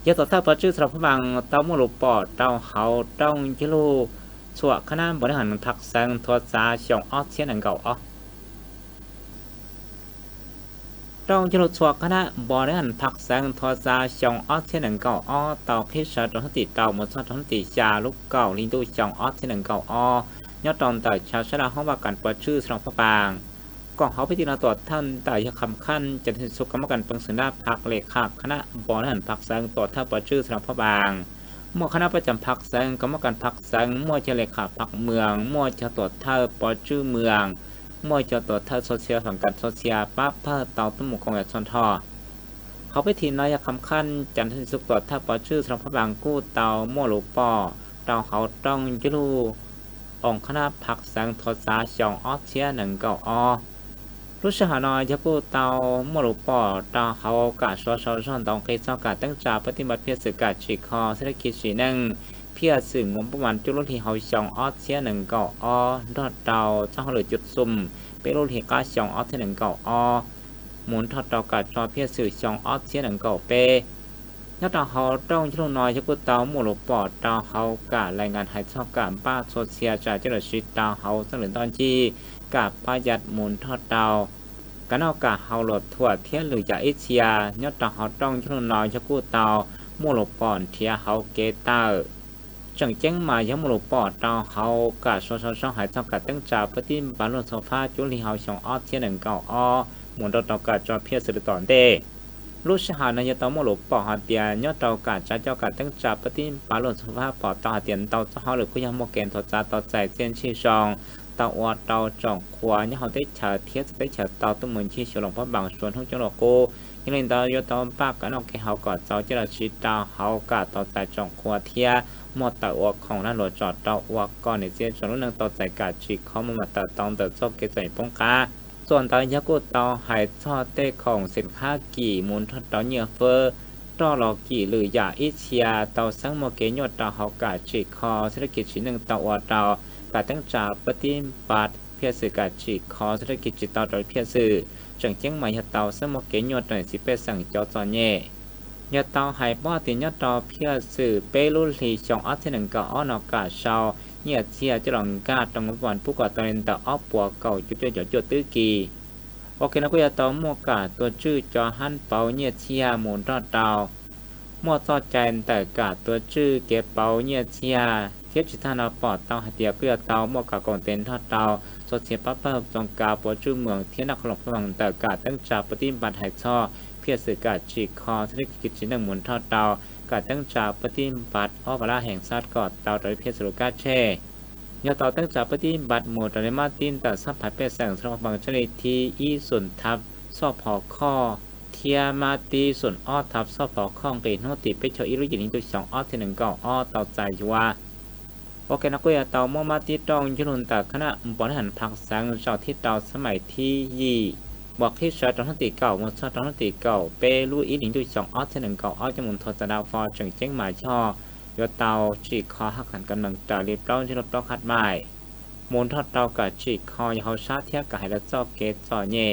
ยศท่าประชื่อสำหรับพบังเต้ามูลูปอเต้าเขาเต้าจิลูสัวคณะบริหารพักแสงทอดซาชองออสเชียนอังเก่าอ๋อเต้าจิลูสัวคณะบริหารพักแสงทอดซาชองออสเชียนอังเก่าอ๋อเต้าคิดสะตอนที่เต้าหมดสะตอนที่จาลูกเก่าลิงดูชองออสเชียนอังเก่าอ๋อยอดตอนแต่ชาวชราห้องว่าการประชื่อสำหรับพบังก่อนเขาไปตีนาตัวท่านแต่ยังคำขั้นจะถึงสุกรรมการปังสืนาพักเลขาคณะบริหารพักแสงตัวท่าประชื่อสำหรับพบัง มั่วคณะประจำพักแสงกรรมการพักแสงมั่วเจเลขาพักเมืองมั่วจะตรวจท่าปอชื่อเมืองมั่วจะตรวจท่าโซเชียลสังกัดโซเชียลปั๊บท่าเตาตุ้มหมกของแอดชอนทอเขาไปทีนายคำขั้นจันทร์สุกตรวจท่าปอชื่อสำหรับพระบางกู้เตามั่วหลูปอเตาเขาต้องยุลูองคณะพักแสงทอสาชองออสเชียหนึ่งเก้าอรู้สหนอยจะกู้เตามั่วหลูปอเตาเขากะชอชอช่อนตองเคยซ้อกะตั้งจ่าปฏิบัติเพียรสื่อกะฉีกคอเศรษฐกิจสีนั่ง เพื่อสื่องบประมาณจุดลดที่เขาชองออสเชียหนึ่งเก่าอดอดเตาเจ้าหรือจุดซุ่มเป็นลดที่ก้าชองออสเชียหนึ่งเก่าหมุนทอดเตากัดจอเพื่อสื่อชองออสเชียหนึ่งเก่าเปยอดเตาเขาต้องช่วงน้อยจะกุเตาหมู่หลบปอดเตาเขากะรายงานหายชอบการป้าโซเชียจากเจ้าหน้าที่เตาเขาสนุนตอนจีกับประหยัดหมุนทอดเตากันเอากะเขาหลดถั่วเทียนหรือจากเอเชียยอดเตาเขาต้องช่วงน้อยจะกุเตาหมู่หลบปอนเทียเขาเกเตอร์ chẳng chắn mà giống một bỏ trao hậu cả số hải trong cả tăng trà bất tin bán luận số pha chú lý hậu trong ót thiên đừng cầu muốn đọc cả cho phía sự tổn tệ lúc sẽ hà này tao một bỏ hạt tiền nhớ tàu cả trả cho cả tăng trà bất tin bán luận số pha bỏ tàu hạt tiền tàu cho họ được có một kèn thuật ra tàu chạy trên chi sòng tàu trọng khóa nhớ họ tới chờ thiết tới chờ tàu tôi muốn chi sử dụng pháp bằng xuống không cho nó cô nhưng lên tàu do tàu bác cả nó cái hậu cả tàu chỉ là chỉ tàu hậu cả tàu chạy trọng khóa thiaมอเตอร์อวกของนั่นรถจอดเตาอวกก่อนในเสียจนรุ่นนึงต่อใจกาจีเขามาตัดตองเติบโตเกษตรป้องกาส่วนตอนยากุเตาหายทอดเต้ของสินค้ากี่มูลทอดเตาเนื้อเฟอร์ต่อหลอกกี่หรือยาอิเชียเตาสังโมเกยอดเตาเขากาจีคอเศรษฐกิจชิ้นหนึ่งเตาอวเตาการตั้งจ่าปฏิบัติเพียสื่อกาจีคอเศรษฐกิจจิตเตาโดยเพียสื่อจังเจียงใหม่เตาสังโมเกยอดหน่อยสิเปสั่งจอจอเน่ยาตอหายป้อติยาตอเพียสื่อเปรุลีชองอัศหนึ่งก็อ้อนอกาชาวเนี่ยเชียจะลองกาตรงวันผู้ก่อตอนต่ออ้อปัวเก่าจุดจุดตื้อกีโอเคนะก็ยาตอมัวกาตัวชื่อจอหันเปาเนี่ยเชียหมุนรอดดาวมัวซอใจแต่กาตัวชื่อเก็บเปาเนี่ยเชียเทียบจิตทานปอดเตาหัดเดียก็ยาตอมัวกากองเต็นทอดดาวสดเสียปั๊บเพิ่มจงกาปัวชื่อเมืองเทียนักขลบพลังแต่กาตั้งจ่าปฏิบัติหายช่อเพื่อสื่อกาจีคอเศรษฐกิจชิ้นหนึ่งหมุนทอดเตาการตั้งจ่าปฏิบัติอ้อปลาแห่งชาติกอดเตาโดยเพียสุรกาเช่ยอดเตาตั้งจ่าปฏิบัติหมู่ตอนมาตินแต่สับผัดเป็ดแสงสำหรับบางชนิดที่อีส่วนทับซอบหอข้อเทียมาตีส่วนอ้อทับซอบหอข้องเกยโนติเป็ดเฉยอิรุยินิตัวสองอ้อที่หนึ่งเก่าอ้อเตาใจว่าโอเคนักกุยเตาโมมาติตองยุนุนตาคณะบริหารพักแสงเจ้าที่เตาสมัยที่ยี่บอกที่ชาตอนตีเก่ามันชาตอนตีเก่าเปรูอีหลิงดูสองออสหนึ่งเก่าออสจมูกทอดดาวฟอจังเจ้งหมายช่อยอเตาจีคอหักหันกำลังตาเรียบร้อยที่รถต้องคัดไม้มูลทอดเตากับจีคอยาวชาเทียกับไฮและเจ้าเกตจอเย่